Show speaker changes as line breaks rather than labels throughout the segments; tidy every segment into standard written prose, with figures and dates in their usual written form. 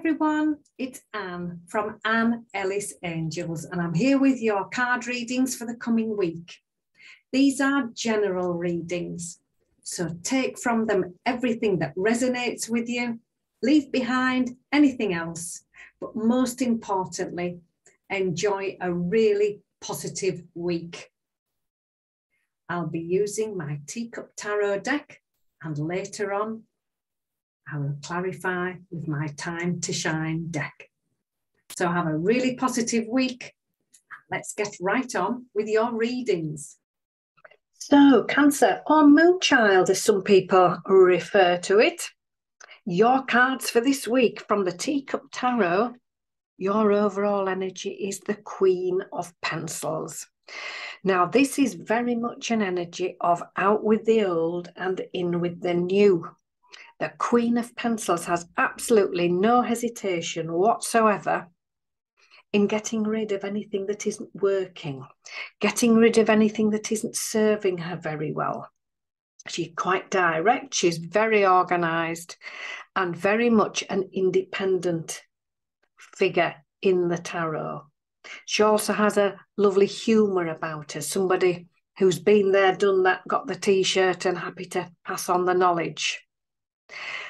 everyone, it's Anne from Anne Ellis Angels, and I'm here with your card readings for the coming week. These are general readings, so take from them everything that resonates with you, leave behind anything else, but most importantly, enjoy a really positive week. I'll be using my Teacup Tarot deck, and later on, I will clarify with my Time to Shine deck. So have a really positive week. Let's get right on with your readings. So Cancer, or Moonchild as some people refer to it. Your cards for this week from the Teacup Tarot, your overall energy is the Queen of Pencils. Now this is very much an energy of out with the old and in with the new. The Queen of Pencils has absolutely no hesitation whatsoever in getting rid of anything that isn't working, getting rid of anything that isn't serving her very well. She's quite direct, she's very organised and very much an independent figure in the tarot. She also has a lovely humour about her, somebody who's been there, done that, got the t-shirt and happy to pass on the knowledge.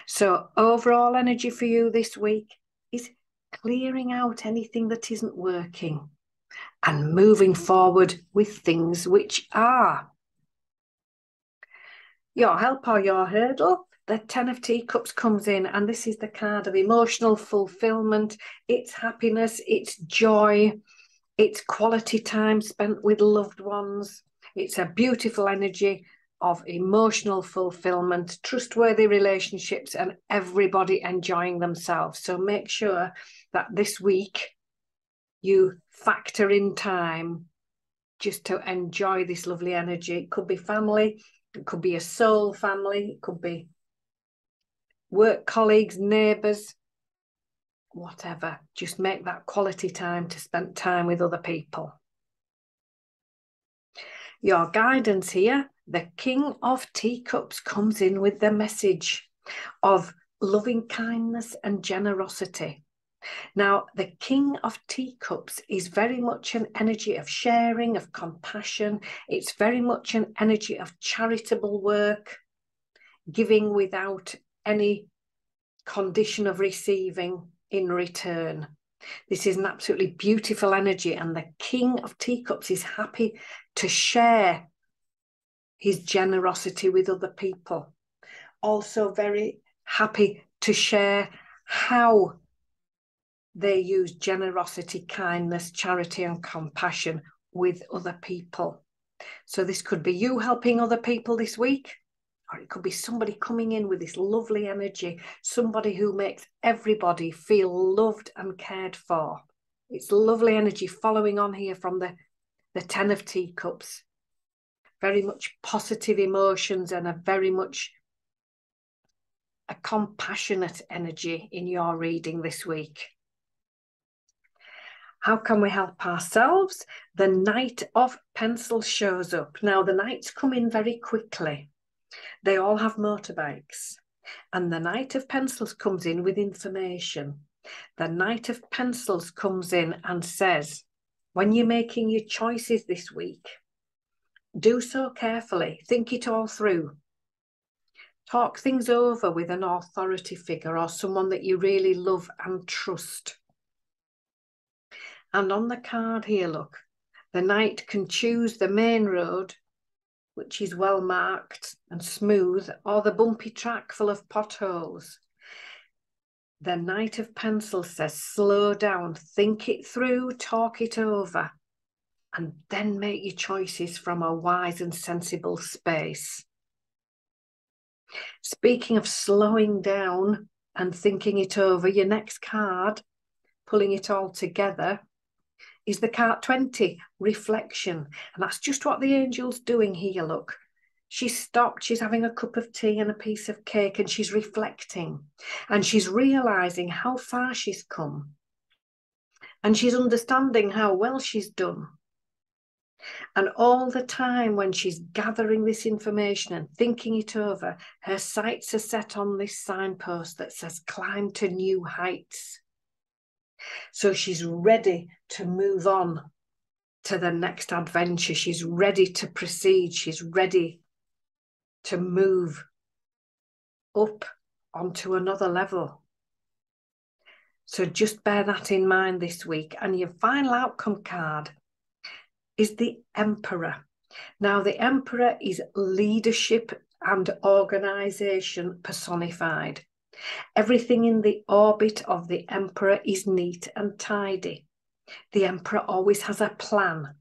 So overall energy for you this week is clearing out anything that isn't working and moving forward with things which are. Your help or your hurdle, the 10 of Teacups comes in, and this is the card of emotional fulfillment. It's happiness, it's joy, it's quality time spent with loved ones. It's a beautiful energy of emotional fulfillment, trustworthy relationships, and everybody enjoying themselves. So make sure that this week you factor in time just to enjoy this lovely energy. It could be family, it could be a soul family, it could be work colleagues, neighbours, whatever. Just make that quality time to spend time with other people. Your guidance here, the King of Teacups comes in with the message of loving kindness and generosity. Now, the King of Teacups is very much an energy of sharing, of compassion. It's very much an energy of charitable work, giving without any condition of receiving in return. This is an absolutely beautiful energy, and the King of Teacups is happy to share his generosity with other people. Also very happy to share how they use generosity, kindness, charity and compassion with other people. So this could be you helping other people this week, or it could be somebody coming in with this lovely energy, somebody who makes everybody feel loved and cared for. It's lovely energy following on here from the 10 of Teacups. Very much positive emotions and a very much a compassionate energy in your reading this week. How can we help ourselves? The Knight of Pencils shows up. Now, the Knights come in very quickly. They all have motorbikes. And the Knight of Pencils comes in with information. The Knight of Pencils comes in and says, when you're making your choices this week, do so carefully. Think it all through. Talk things over with an authority figure or someone that you really love and trust. And on the card here, look, the Knight can choose the main road, which is well marked and smooth, or the bumpy track full of potholes. The Knight of Pencils says, slow down, think it through, talk it over, and then make your choices from a wise and sensible space. Speaking of slowing down and thinking it over, your next card, pulling it all together, is the card 20, reflection. And that's just what the angel's doing here, look. She's stopped, she's having a cup of tea and a piece of cake, and she's reflecting. And she's realising how far she's come. And she's understanding how well she's done. And all the time when she's gathering this information and thinking it over, her sights are set on this signpost that says, climb to new heights. So she's ready to move on to the next adventure. She's ready to proceed. She's ready to move up onto another level. So just bear that in mind this week. And your final outcome card is the Emperor. Now, the Emperor is leadership and organisation personified. Everything in the orbit of the Emperor is neat and tidy. The Emperor always has a plan.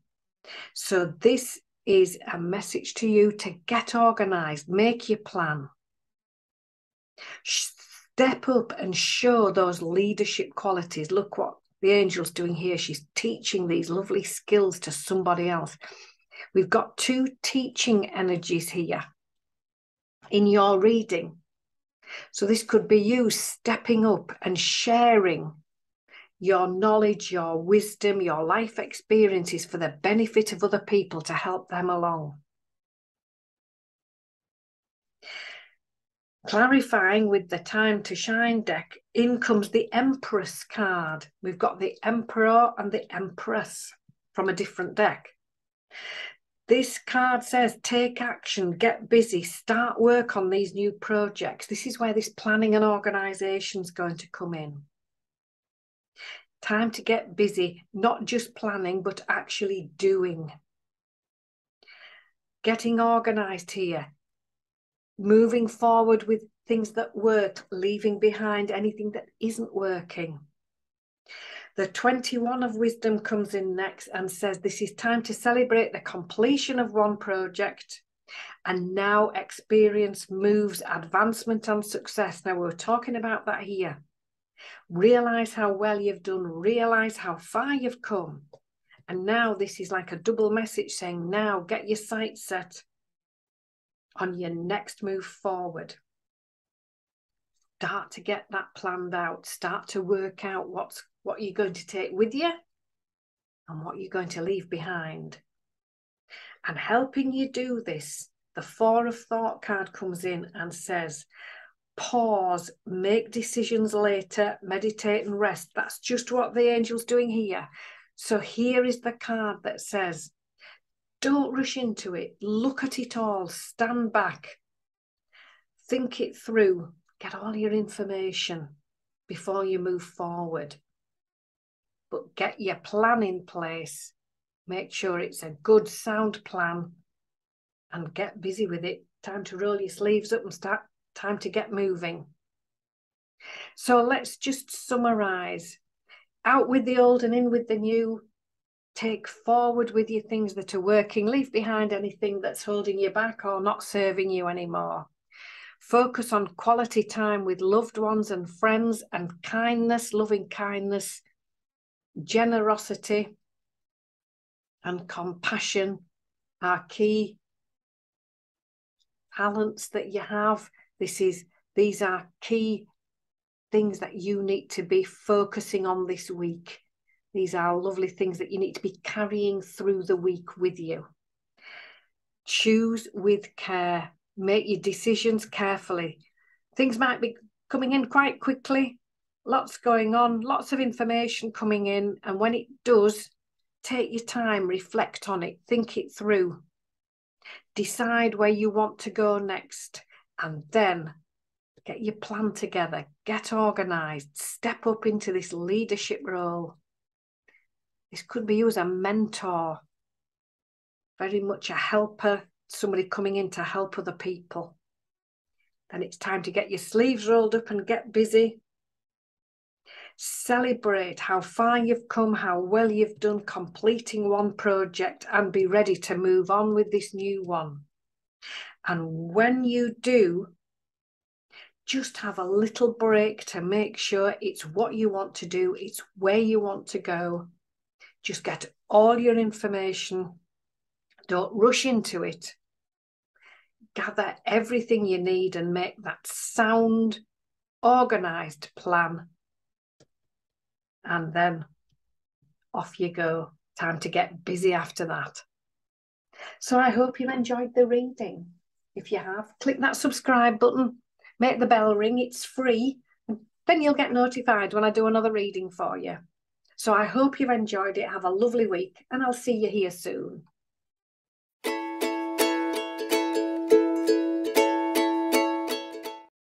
So this is a message to you to get organised, make your plan. Step up and show those leadership qualities. Look what the angel's doing here. She's teaching these lovely skills to somebody else. We've got two teaching energies here in your reading. So this could be you stepping up and sharing your knowledge, your wisdom, your life experiences for the benefit of other people to help them along. Clarifying with the Time to Shine deck, in comes the Empress card. We've got the Emperor and the Empress from a different deck. This card says, take action, get busy, start work on these new projects. This is where this planning and organisation is going to come in. Time to get busy, not just planning, but actually doing. Getting organised here. Moving forward with things that work, leaving behind anything that isn't working. The 21 of wisdom comes in next and says, this is time to celebrate the completion of one project and now experience moves, advancement and success. Now, we're talking about that here. Realise how well you've done, realise how far you've come. And now this is like a double message saying, now get your sights set on your next move forward. Start to get that planned out. Start to work out what you're going to take with you and what you're going to leave behind. And helping you do this, the Four of Thought card comes in and says, pause, make decisions later, meditate and rest. That's just what the angel's doing here. So here is the card that says, don't rush into it. Look at it all. Stand back. Think it through. Get all your information before you move forward. But get your plan in place. Make sure it's a good, sound plan and get busy with it. Time to roll your sleeves up and start. Time to get moving. So let's just summarise. Out with the old and in with the new. Take forward with you things that are working. Leave behind anything that's holding you back or not serving you anymore. Focus on quality time with loved ones and friends and kindness, loving kindness, generosity and compassion are key talents that you have. These are key things that you need to be focusing on this week. These are lovely things that you need to be carrying through the week with you. Choose with care. Make your decisions carefully. Things might be coming in quite quickly. Lots going on, lots of information coming in. And when it does, take your time, reflect on it, think it through. Decide where you want to go next. And then get your plan together. Get organised. Step up into this leadership role. This could be you as a mentor, very much a helper, somebody coming in to help other people. Then it's time to get your sleeves rolled up and get busy. Celebrate how far you've come, how well you've done completing one project, and be ready to move on with this new one. And when you do, just have a little break to make sure it's what you want to do, it's where you want to go. Just get all your information. Don't rush into it. Gather everything you need and make that sound, organised plan. And then off you go. Time to get busy after that. So I hope you enjoyed the reading. If you have, click that subscribe button. Make the bell ring. It's free. then you'll get notified when I do another reading for you. So I hope you've enjoyed it. Have a lovely week, and I'll see you here soon.